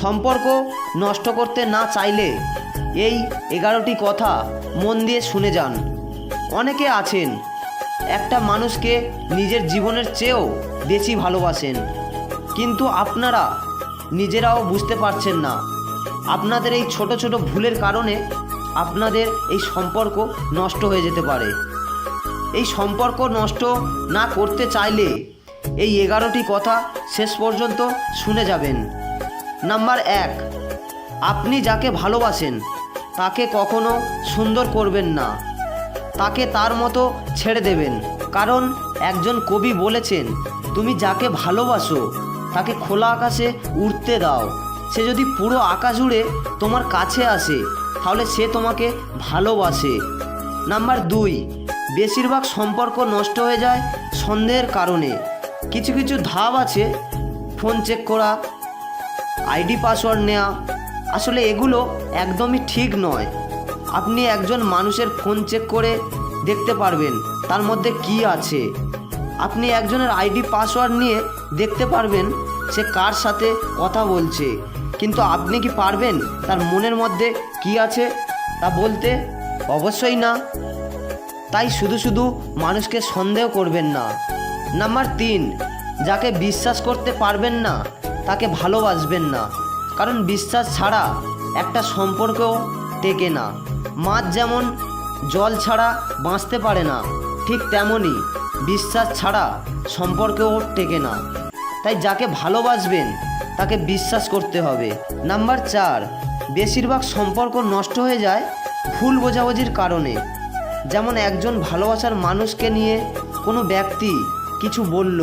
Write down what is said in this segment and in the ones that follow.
সম্পর্ক নষ্ট করতে না চাইলে এই 11টি কথা মন দিয়ে শুনে যান। অনেকে আছেন একটা মানুষকে নিজের জীবনের চেয়েও বেশি ভালোবাসেন, কিন্তু আপনারা নিজেরাও বুঝতে পারছেন না আপনাদের এই ছোট ছোট ভুলের কারণে আপনাদের এই সম্পর্ক নষ্ট হয়ে যেতে পারে। এই সম্পর্ক নষ্ট না করতে চাইলে এই 11টি কথা শেষ পর্যন্ত শুনে যাবেন। নাম্বার 1, আপনি যাকে ভালোবাসেন তাকে কখনো সুন্দর করবেন না, তাকে তার মতো ছেড়ে দেবেন। কারণ একজন কবি বলেছেন, তুমি যাকে ভালোবাসো তাকে খোলা আকাশে উড়তে দাও। সে যদি পুরো আকাশ উড়ে তোমার কাছে আসে তাহলে সে তোমাকে ভালোবাসে। নাম্বার 2, বেশিরভাগ সম্পর্ক নষ্ট হয়ে যায় সন্দেহের কারণে। কিছু কিছু ধাপ আছে, ফোন চেক করা, আইডি পাসওয়ার্ড নেওয়া, আসলে এগুলো একদমই ঠিক নয়। আপনি একজন মানুষের ফোন চেক করে দেখতে পারবেন তার মধ্যে কি আছে। আপনি একজনের আইডি পাসওয়ার্ড নিয়ে দেখতে পারবেন সে কার সাথে কথা বলছে, কিন্তু আপনি কি পারবেন তার মনের মধ্যে কি আছে তা বলতে? অবশ্যই না। তাই শুধু শুধু মানুষকে সন্দেহ করবেন না। নাম্বার 3, যাকে বিশ্বাস করতে পারবেন না তাকে ভালোবাসবেন না, কারণ বিশ্বাস ছাড়া একটা সম্পর্কও টেকে না। মাছ যেমন জল ছাড়া বাঁচতে পারে না, ঠিক তেমনই বিশ্বাস ছাড়া সম্পর্কেও টেকে না। তাই যাকে ভালোবাসবেন তাকে বিশ্বাস করতে হবে। নাম্বার 4, বেশিরভাগ সম্পর্ক নষ্ট হয়ে যায় ভুল বোঝাবুঝির কারণে। যেমন একজন ভালোবাসার মানুষকে নিয়ে কোনো ব্যক্তি কিছু বলল,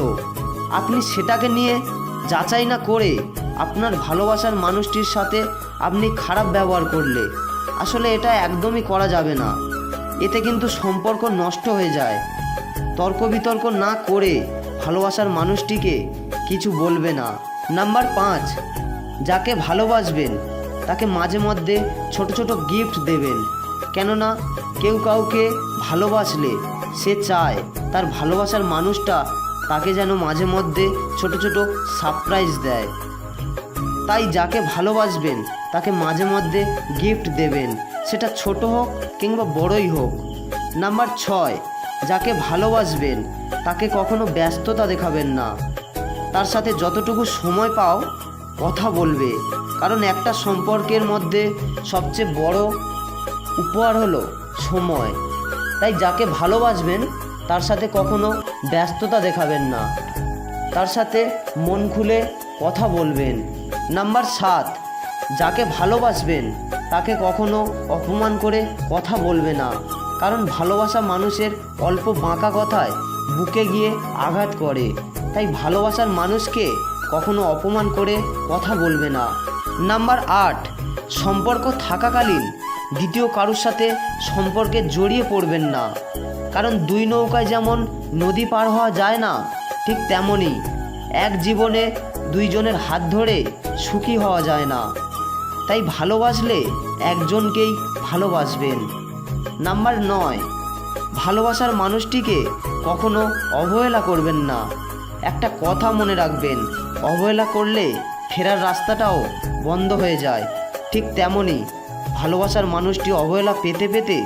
আপনি সেটাকে নিয়ে যাচাই না করে আপনার ভালোবাসার মানুষটির সাথে আপনি খারাপ ব্যবহার করলে, আসলে এটা একদমই করা যাবে না। এতে কিন্তু সম্পর্ক নষ্ট হয়ে যায়। তর্ক বিতর্ক না করে ভালোবাসার মানুষটিকে কিছু বলবে না। নাম্বার 5, যাকে ভালোবাসবেন তাকে মাঝে মধ্যে ছোট ছোট গিফট দেবেন। কেননা কেউ কাউকে ভালোবাসলে সে চায় তার ভালোবাসার মানুষটা তাকে যেন মাঝে মধ্যে ছোট ছোট সারপ্রাইজ দেয়। তাই যাকে ভালোবাসবেন তাকে মাঝে মধ্যে গিফট দেবেন, সেটা ছোট হোক কিংবা বড়ই হোক। নাম্বার 6, যাকে ভালোবাসবেন তাকে কখনো ব্যস্ততা দেখাবেন না। তার সাথে যতটুকু সময় পাও কথা বলবে, কারণ একটা সম্পর্কের মধ্যে সবচেয়ে বড় উপহার হলো সময়। তাই যাকে ভালোবাসবেন তার সাথে কখনো ব্যস্ততা দেখাবেন না, তার সাথে মন খুলে কথা বলবেন। নাম্বার 7, যাকে ভালোবাসবেন তাকে কখনো অপমান করে কথা বলবে না, কারণ ভালোবাসা মানুষের অল্প বাঁকা কথায় বুকে গিয়ে আঘাত করে। তাই ভালোবাসার মানুষকে কখনো অপমান করে কথা বলবে না। নাম্বার 8, সম্পর্ক থাকাকালীন দ্বিতীয় কারোর সাথে সম্পর্কে জড়িয়ে পড়বেন না, কারণ দুই নৌকায় যেমন নদী পার হওয়া যায় না, ঠিক তেমনই এক জীবনে দুইজনের হাত ধরে সুখী হওয়া যায় না। তাই ভালোবাসলে একজনকেই ভালোবাসবেন। নাম্বার 9, ভালোবাসার মানুষটিকে কখনো অবহেলা করবেন না। একটা কথা মনে রাখবেন, অবহেলা করলে ফেরার রাস্তাটাও বন্ধ হয়ে যায়। ঠিক তেমনই ভালোবাসার মানুষটি অবহেলা পেতে পেতে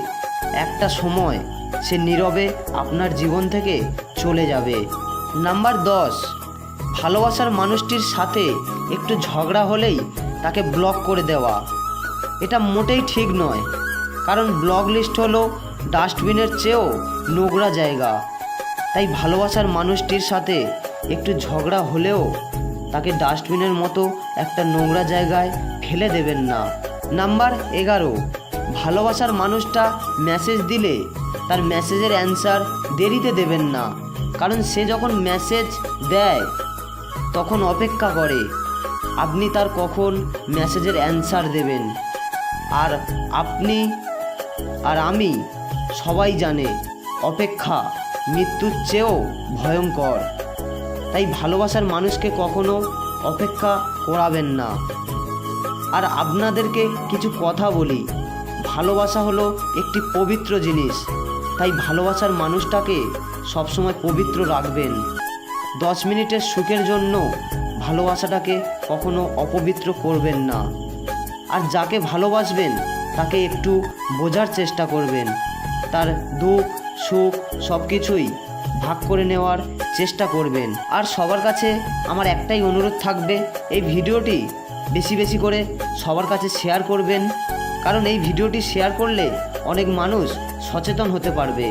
একটা সময় সে নীরবে আপনার জীবন থেকে চলে যাবে। নাম্বার 10, ভালোবাসার মানুষটির সাথে একটু ঝগড়া হলেই তাকে ব্লক করে দেওয়া, এটা মোটেই ঠিক নয়। কারণ ব্লক লিস্ট হলো ডাস্টবিনের চেয়েও নোংরা জায়গা। তাই ভালোবাসার মানুষটির সাথে একটু ঝগড়া হলেও তাকে ডাস্টবিনের মতো একটা নোংরা জায়গায় ফেলে দেবেন না। নাম্বার 11, ভালোবাসার মানুষটা মেসেজ দিলে তার মেসেজের অ্যান্সার দেরিতে দেবেন না, কারণ সে যখন মেসেজ দেয় তখন অপেক্ষা করে আপনি তার কখন মেসেজের অ্যান্সার দেবেন। আর আপনি আর আমি সবাই জানে অপেক্ষা মৃত্যুর চেয়েও ভয়ঙ্কর। তাই ভালোবাসার মানুষকে কখনো অপেক্ষা করাবেন না। আর আপনাদেরকে কিছু কথা বলি, ভালোবাসা হলো একটি পবিত্র জিনিস, তাই ভালোবাসার মানুষটাকে সবসময় পবিত্র রাখবেন। 10 মিনিটের সুখের জন্য ভালোবাসাটাকে কখনো অপবিত্র করবেন না। আর যাকে ভালোবাসবেন তাকে একটু বোঝার চেষ্টা করবেন, তার দুঃখ সুখ সব কিছুই ভাগ করে নেওয়ার চেষ্টা করবেন। আর সবার কাছে আমার একটাই অনুরোধ থাকবে, এই ভিডিওটি বেশি বেশি করে সবার কাছে শেয়ার করবেন, কারণ এই ভিডিওটি শেয়ার করলে অনেক মানুষ সচেতন হতে পারবে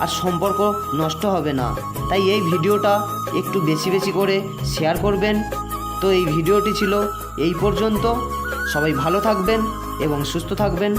আর সম্পর্ক নষ্ট হবে না। তাই এই ভিডিওটা একটু বেশি বেশি করে শেয়ার করবেন। তো এই ভিডিওটি ছিল এই পর্যন্ত। সবাই ভালো থাকবেন এবং সুস্থ থাকবেন।